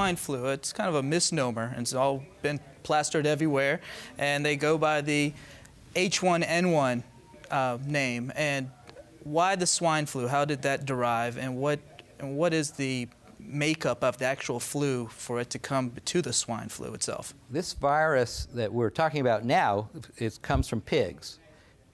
swine flu. It's kind of a misnomer, and it's all been plastered everywhere. And they go by the H1N1 name. And why the swine flu? How did that derive? And what is the makeup of the actual flu for it to come to the swine flu itself? This virus that we're talking about now, it comes from pigs.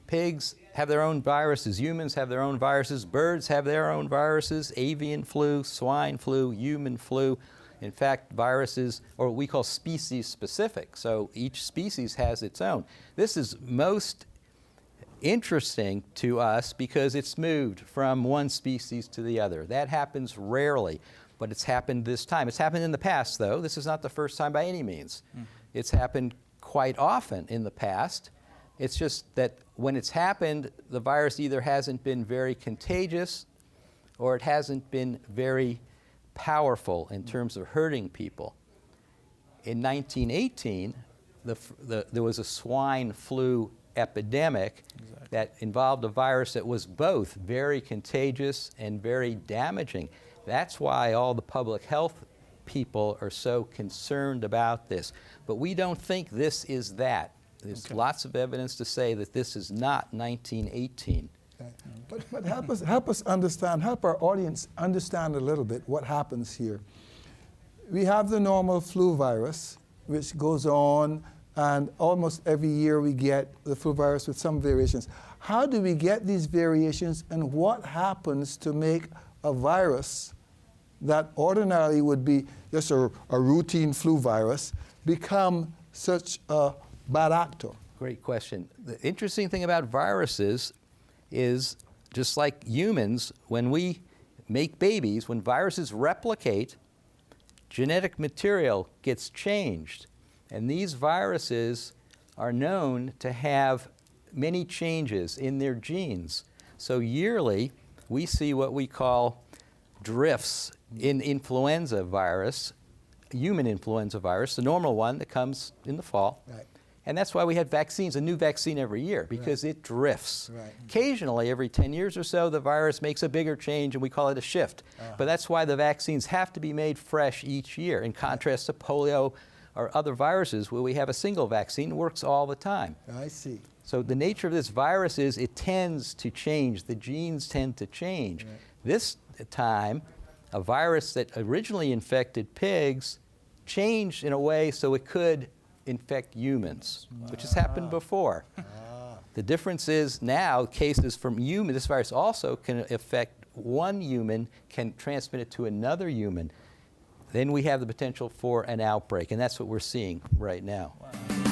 Pigs have their own viruses, humans have their own viruses, birds have their own viruses, avian flu, swine flu, human flu. In fact, viruses, or what we call species specific, so each species has its own. This is most interesting to us because it's moved from one species to the other. That happens rarely, but it's happened this time. It's happened in the past, though. This is not the first time by any means. It's happened quite often in the past. It's just that when it's happened, the virus either hasn't been very contagious or it hasn't been very powerful in terms of hurting people. In 1918, there was a swine flu epidemic that involved a virus that was both very contagious and very damaging. That's why all the public health people are so concerned about this. But we don't think this is that. There's lots of evidence to say that this is not 1918. But help us understand, help our audience understand a little bit what happens here. We have the normal flu virus, which goes on, and almost every year we get the flu virus with some variations. How do we get these variations, and what happens to make a virus that ordinarily would be just a routine flu virus become such a bad actor? Great question. The interesting thing about viruses is, just like humans, when we make babies, when viruses replicate, genetic material gets changed. And these viruses are known to have many changes in their genes. So yearly, we see what we call drifts in influenza virus, human influenza virus, the normal one that comes in the fall. Right. And that's why we have vaccines, a new vaccine every year, because it drifts. Right. Occasionally, every 10 years or so, the virus makes a bigger change, and we call it a shift. But that's why the vaccines have to be made fresh each year, in contrast to polio or other viruses where we have a single vaccine that works all the time. I see. So the nature of this virus is it tends to change. The genes tend to change. Right. This time, a virus that originally infected pigs changed in a way so it could infect humans, which has happened before. The difference is now cases from human, this virus also can affect one human, can transmit it to another human. Then we have the potential for an outbreak, and that's what we're seeing right now. Wow.